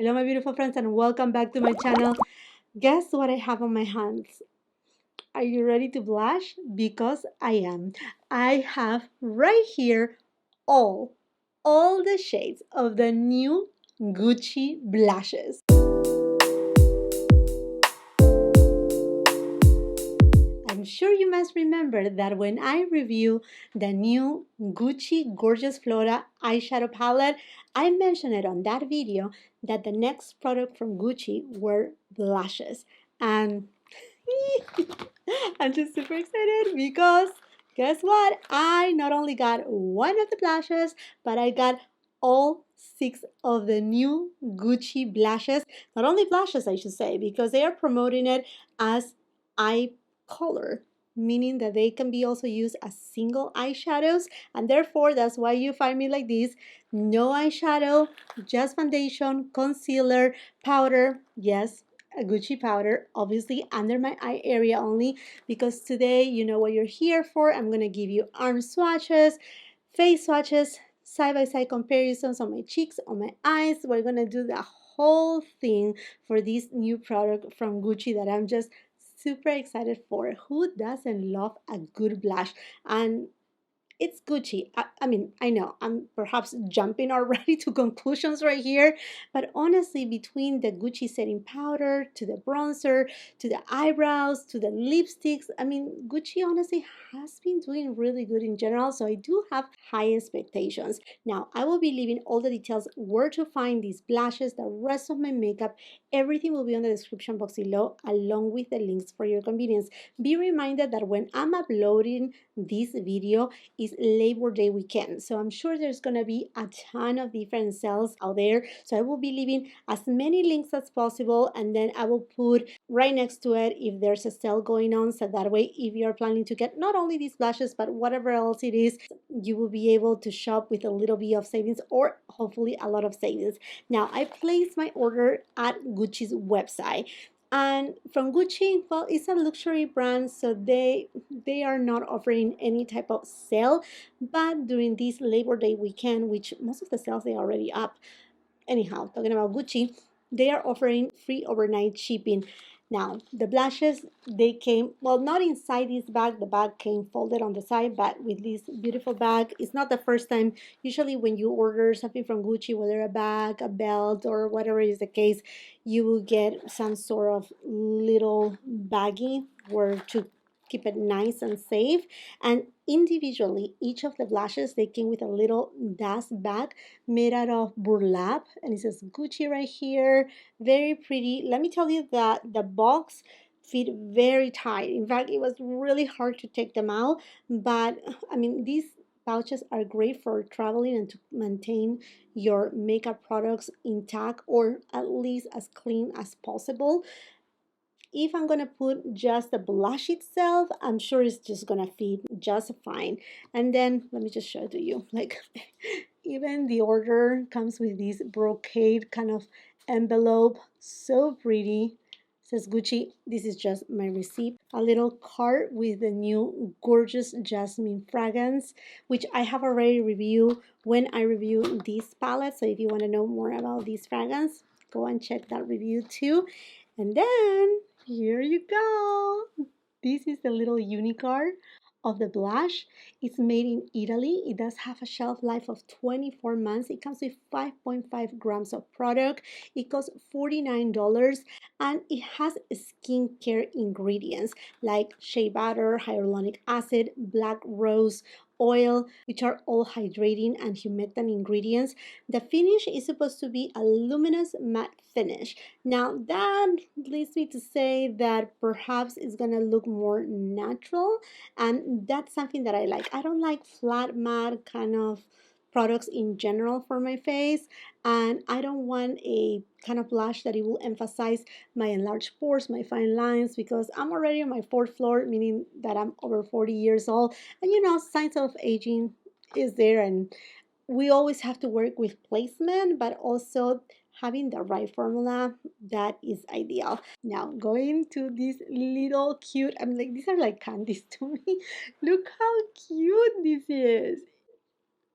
Hello my beautiful friends and welcome back to my channel. Guess what I have on my hands? Are you ready to blush? Because I am. I have right here all the shades of the new Gucci blushes. I'm sure you must remember that when I review the new Gucci Gorgeous Flora eyeshadow palette, I mentioned it on that video that the next product from Gucci were blushes. And I'm just super excited because guess what? I not only got one of the blushes, but I got all 6 of the new Gucci blushes. Not only blushes, I should say, because they are promoting it as eye color, meaning that they can be also used as single eyeshadows, and therefore that's why you find me like this. No eyeshadow, just foundation, concealer, powder. Yes, a Gucci powder, obviously under my eye area only, because today you know what you're here for. I'm gonna give you arm swatches, face swatches, side-by-side comparisons on my cheeks, on my eyes. We're gonna do the whole thing for this new product from Gucci that I'm just super excited for. Who doesn't love a good blush? And it's Gucci. I mean, I know I'm perhaps jumping already to conclusions right here, but honestly, between the Gucci setting powder to the bronzer to the eyebrows to the lipsticks, I mean, Gucci honestly has been doing really good in general, so I do have high expectations. Now, I will be leaving all the details where to find these blushes, the rest of my makeup, everything will be on the description box below, along with the links for your convenience. Be reminded that when I'm uploading this video, is Labor Day weekend. So I'm sure there's going to be a ton of different sales out there. So I will be leaving as many links as possible, and then I will put right next to it if there's a sale going on. So that way, if you're planning to get not only these blushes, but whatever else it is, you will be able to shop with a little bit of savings or hopefully a lot of savings. Now, I placed my order at Gucci's website. And from Gucci, well, it's a luxury brand, so they are not offering any type of sale. But during this Labor Day weekend, which most of the sales they are already up. Anyhow, talking about Gucci, they are offering free overnight shipping. Now, the blushes, they came, well, not inside this bag. The bag came folded on the side, but with this beautiful bag. It's not the first time. Usually when you order something from Gucci, whether a bag, a belt, or whatever is the case, you will get some sort of little baggie where to keep it nice and safe. And individually, each of the blushes, they came with a little dust bag made out of burlap, and it says Gucci right here. Very pretty. Let me tell you that the box fit very tight. In fact, it was really hard to take them out, but I mean, these pouches are great for traveling and to maintain your makeup products intact or at least as clean as possible. If I'm gonna put just the blush itself, I'm sure it's just gonna fit just fine. And then let me just show it to you. Like even the order comes with this brocade kind of envelope, so pretty. It says Gucci. This is just my receipt. A little card with the new gorgeous jasmine fragrance, which I have already reviewed when I reviewed this palette. So if you want to know more about this fragrance, go and check that review too. And then here you go. This is the little unicard of the blush. It's made in Italy. It does have a shelf life of 24 months. It comes with 5.5 grams of product. It costs $49 and it has skincare ingredients like shea butter, hyaluronic acid, black rose oil, which are all hydrating and humectant ingredients. The finish is supposed to be a luminous matte finish. Now that leads me to say that perhaps it's gonna look more natural, and that's something that I like. I don't like flat matte kind of products in general for my face, and I don't want a kind of blush that it will emphasize my enlarged pores, my fine lines, because I'm already on my 4th floor, meaning that I'm over 40 years old, and you know, signs of aging is there, and we always have to work with placement, but also having the right formula that is ideal. Now going to this little cute, I'm like, these are like candies to me. Look how cute this is.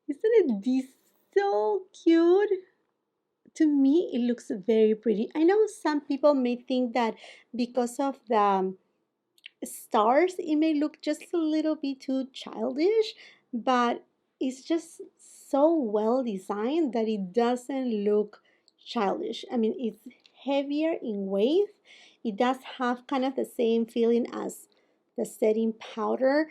Isn't it this so cute? To me, it looks very pretty. I know some people may think that because of the stars, it may look just a little bit too childish, but it's just so well designed that it doesn't look childish. I mean, it's heavier in weight. It does have kind of the same feeling as the setting powder.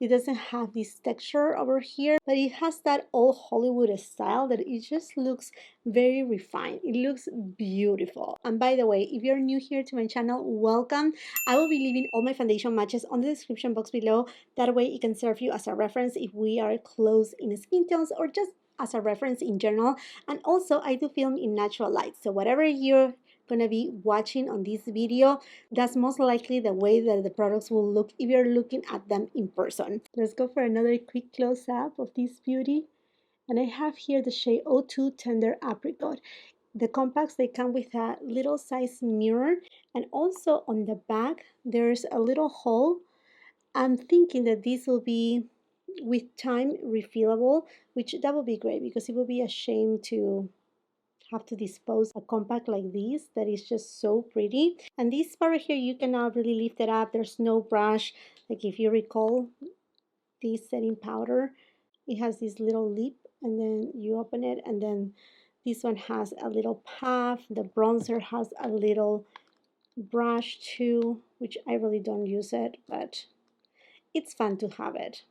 It doesn't have this texture over here, but it has that old Hollywood style that it just looks very refined. It looks beautiful. And by the way, if you're new here to my channel, welcome. I will be leaving all my foundation matches on the description box below. That way it can serve you as a reference if we are close in skin tones or just as a reference in general. And also I do film in natural light, so whatever you're gonna be watching on this video, that's most likely the way that the products will look if you're looking at them in person. Let's go for another quick close-up of this beauty. And I have here the shade 02 Tender Apricot. The compacts, they come with a little size mirror, and also on the back there's a little hole. I'm thinking that this will be with time refillable, which that would be great because it would be a shame to have to dispose a compact like this that is just so pretty. And this part right here, you cannot really lift it up. There's no brush. Like if you recall this setting powder, it has this little lip and then you open it, and then this one has a little puff. The bronzer has a little brush too, which I really don't use it, but it's fun to have it.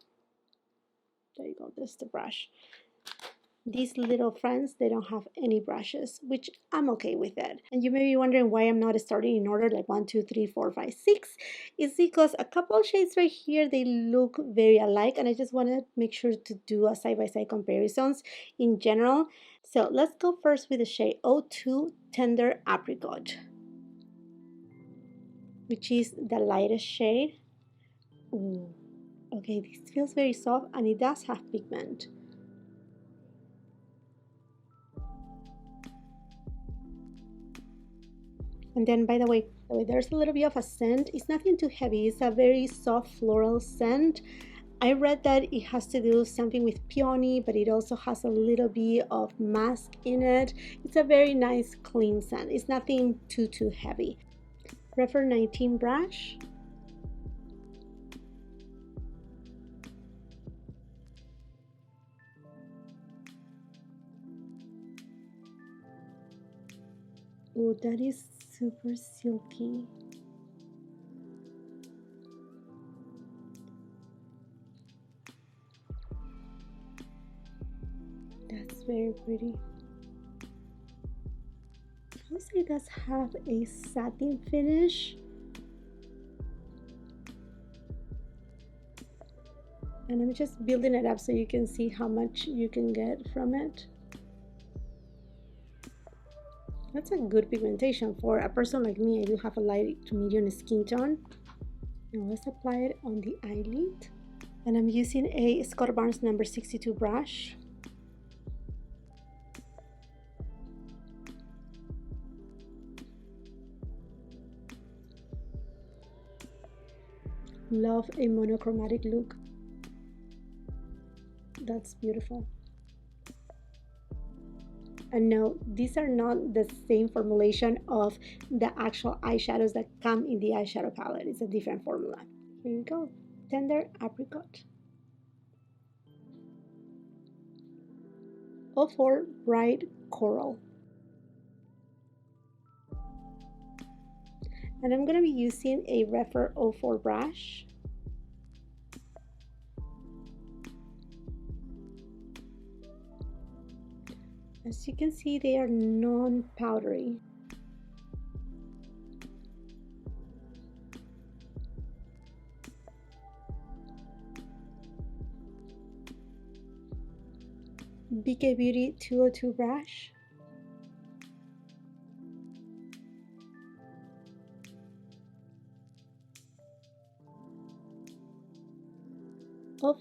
There you go, there's the brush. These little friends, they don't have any brushes, which I'm okay with it. And you may be wondering why I'm not starting in order like 1, 2, 3, 4, 5, 6. It's because a couple of shades right here, they look very alike, and I just want to make sure to do a side-by-side comparisons in general. So let's go first with the shade 02 Tender Apricot, which is the lightest shade. Ooh, okay, this feels very soft and it does have pigment. And then, by the way, there's a little bit of a scent. It's nothing too heavy. It's a very soft floral scent. I read that it has to do something with peony, but it also has a little bit of musk in it. It's a very nice, clean scent. It's nothing too heavy. REPHR 19 brush. Oh, that is super silky. That's very pretty. Also, it does have a satin finish. And I'm just building it up so you can see how much you can get from it. That's a good pigmentation for a person like me. I do have a light to medium skin tone. Now let's apply it on the eyelid. And I'm using a Scott Barnes number 62 brush. Love a monochromatic look. That's beautiful. And no, these are not the same formulation of the actual eyeshadows that come in the eyeshadow palette. It's a different formula. Here you go, Tender Apricot. 04 Bright Coral. And I'm going to be using a REPHR 04 brush. As you can see, they are non-powdery. BK Beauty 202 brush.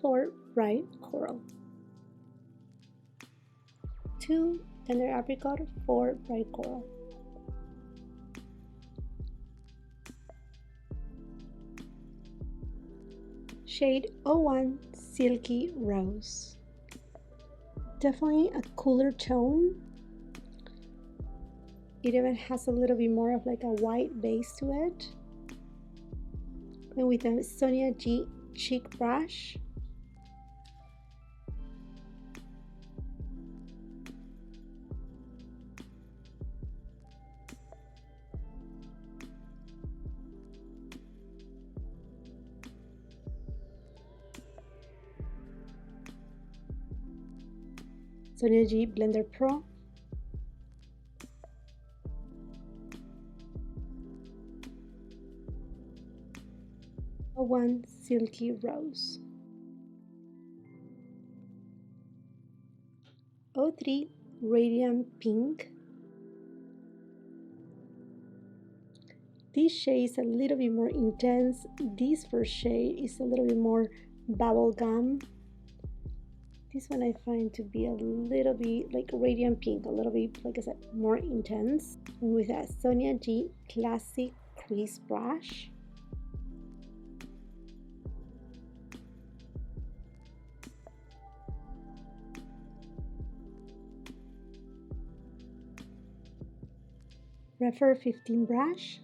For Bright Coral. 2 Tender Apricot, 4 Bright Coral. Shade 01 Silky Rose. Definitely a cooler tone. It even has a little bit more of like a white base to it. And with a SONIA G cheek brush. SONIA G Blender Pro. One Silky Rose. 03 Radiant Pink. This shade is a little bit more intense. This first shade is a little bit more bubblegum. This one I find to be a little bit like Radiant Pink, a little bit, like I said, more intense. And with a SONIA G Classic Crease Brush. REPHR 15 brush.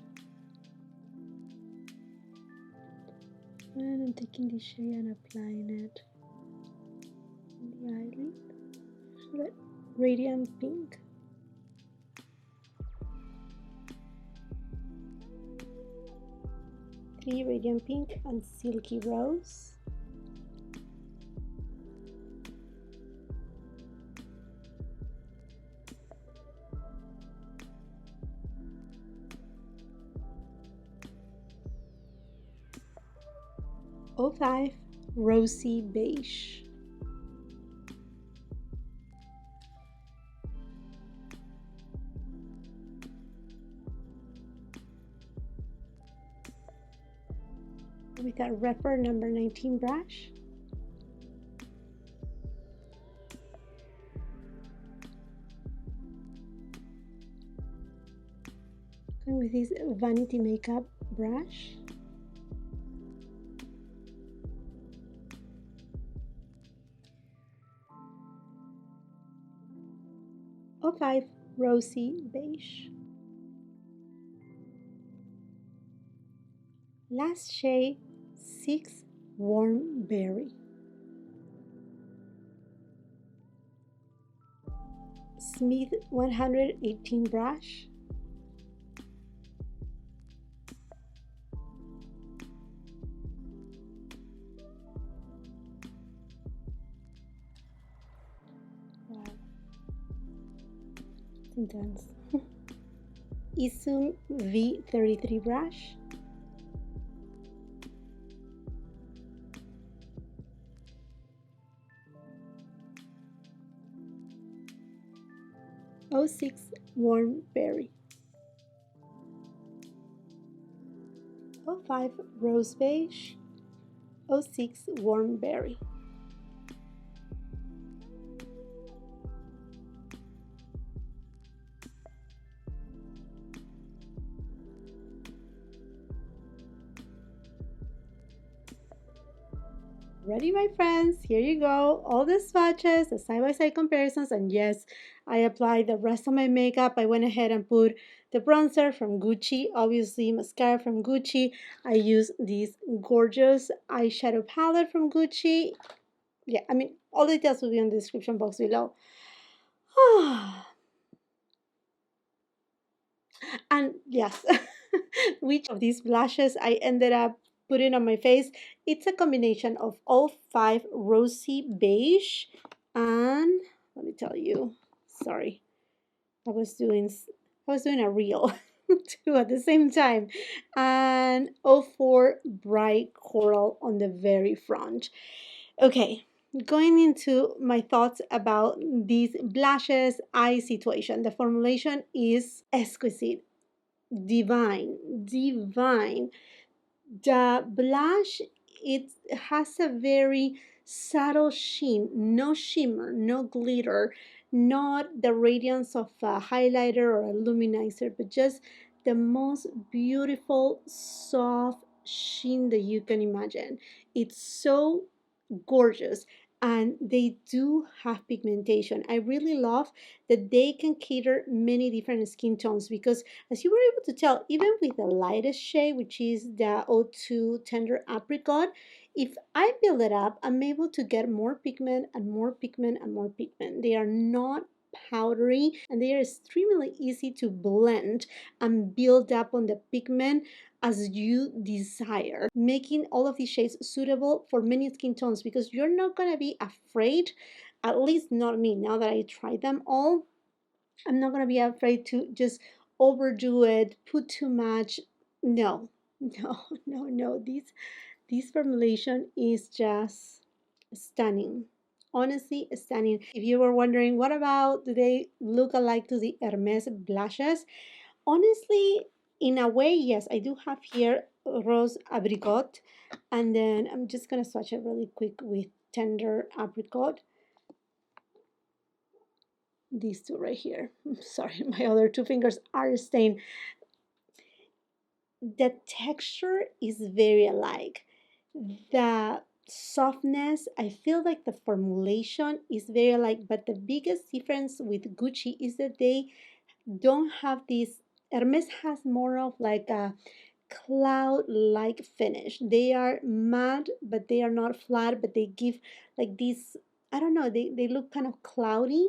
And I'm taking this shade and applying it on the eyelid. Radiant Pink. Three Radiant Pink and Silky Rose. '05 Rosy Beige. With that REPHR number 19 brush. Going with this Vanity Makeup brush. '05 Rosy Beige. Last shade, 6 Warm Berry. Smith 118 brush. Wow. It's intense. ESUM V33 brush. '06 Warm Berry. '05 Rose Beige. '06 Warm Berry. Ready, my friends? Here you go. All the swatches, the side-by-side comparisons, and yes, I applied the rest of my makeup. I went ahead and put the bronzer from Gucci, obviously mascara from Gucci. I used this gorgeous eyeshadow palette from Gucci. Yeah, I mean, all the details will be in the description box below. And yes, which of these blushes I ended up putting on my face. It's a combination of all 5 Rosy Beige and let me tell you, sorry, I was doing a reel too at the same time, and 04 Bright Coral on the very front. Okay, going into my thoughts about these blushes eye situation. The formulation is exquisite, divine. The blush, it has a very subtle sheen, no shimmer, no glitter, not the radiance of a highlighter or a luminizer, but just the most beautiful soft sheen that you can imagine. It's so gorgeous. and they do have pigmentation. I really love that they can cater many different skin tones, because as you were able to tell, even with the lightest shade, which is the 02 Tender Apricot, if I build it up, I'm able to get more pigment and more pigment and more pigment. They are not powdery, and they are extremely easy to blend and build up on the pigment as you desire, making all of these shades suitable for many skin tones, because you're not going to be afraid, at least not me, now that I tried them all, I'm not going to be afraid to just overdo it, put too much. No, no, no, no. This formulation is just stunning. Honestly, stunning. If you were wondering, what about, do they look alike to the Hermes blushes? Honestly, in a way, yes. I do have here Rose Apricot, and then I'm just gonna swatch it really quick with Tender Apricot. These two right here. Sorry, my other two fingers are stained. The texture is very alike. The softness, I feel like the formulation is very alike, but the biggest difference with Gucci is that they don't have this. Hermes has more of like a cloud-like finish. They are matte, but they are not flat, but they give like this, I don't know, they look kind of cloudy,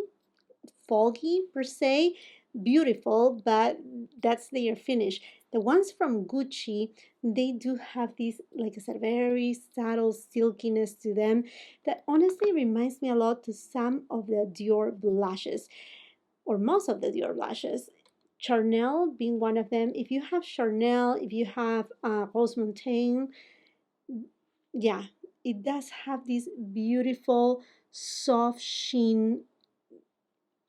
foggy per se, beautiful, but that's their finish. The ones from Gucci, they do have this, like I said, very subtle silkiness to them that honestly reminds me a lot to some of the Dior blushes, or most of the Dior blushes. Charnel being one of them. If you have Charnel, if you have Rose Montaigne, yeah, it does have this beautiful soft sheen,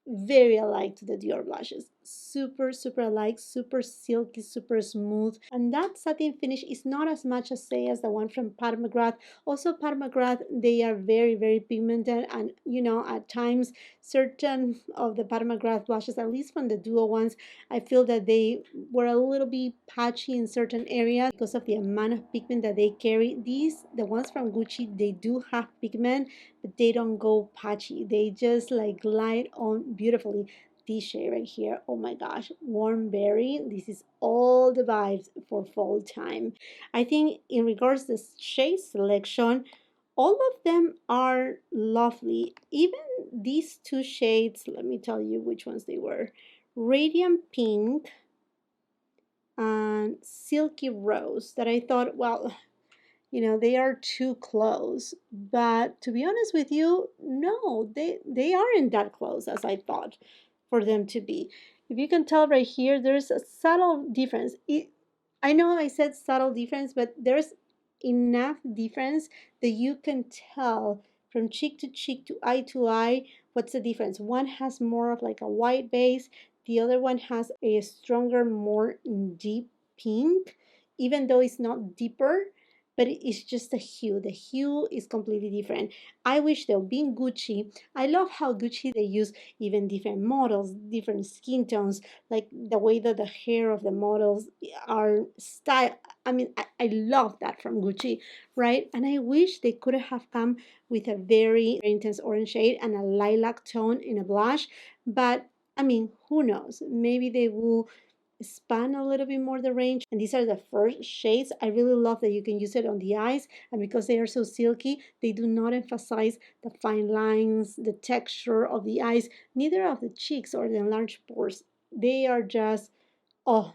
very alike to the Dior blushes. Super, super alike, super silky, super smooth. And that satin finish is not as much as, say, as the one from Pat McGrath. Also, Pat McGrath, they are very, very pigmented. And, you know, at times, certain of the Pat McGrath blushes, at least from the duo ones, I feel that they were a little bit patchy in certain areas because of the amount of pigment that they carry. These, the ones from Gucci, they do have pigment, but they don't go patchy. They just like glide on beautifully. This shade right here, oh my gosh, warm berry. This is all the vibes for fall time. I think in regards to shade selection, all of them are lovely. Even these two shades, let me tell you which ones they were. Radiant Pink and Silky Rose, that I thought, well, you know, they are too close. But to be honest with you, no, they aren't that close as I thought for them to be. If you can tell right here, there's a subtle difference. I know I said subtle difference, but there's enough difference that you can tell from cheek to eye what's the difference. One has more of like a white base, the other one has a stronger, more deep pink, even though it's not deeper, but it's just a hue. The hue is completely different. I wish, though, being Gucci, I love how Gucci, they use even different models, different skin tones, like the way that the hair of the models are styled. I mean, I love that from Gucci, right? And I wish they could have come with a very intense orange shade and a lilac tone in a blush, but I mean, who knows? Maybe they will span a little bit more the range. And these are the first shades. I really love that you can use it on the eyes, and because they are so silky, they do not emphasize the fine lines, the texture of the eyes, neither of the cheeks or the enlarged pores. They are just, oh,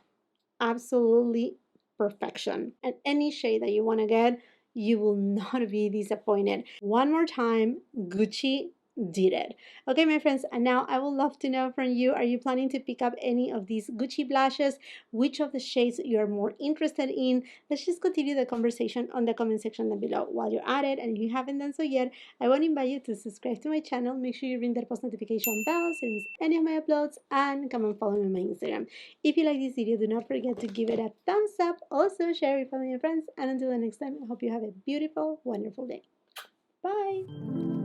absolutely perfection. And any shade that you want to get, you will not be disappointed. One more time, Gucci did it. Okay, my friends, and now I would love to know from you, are you planning to pick up any of these Gucci blushes? Which of the shades you are more interested in? Let's just continue the conversation on the comment section down below. While you're at it, and if you haven't done so yet, I want to invite you to subscribe to my channel. Make sure you ring that post notification bell so you don't miss any of my uploads, and come and follow me on my Instagram. If you like this video, do not forget to give it a thumbs up. Also, share it with family and friends. And until the next time, I hope you have a beautiful, wonderful day. Bye!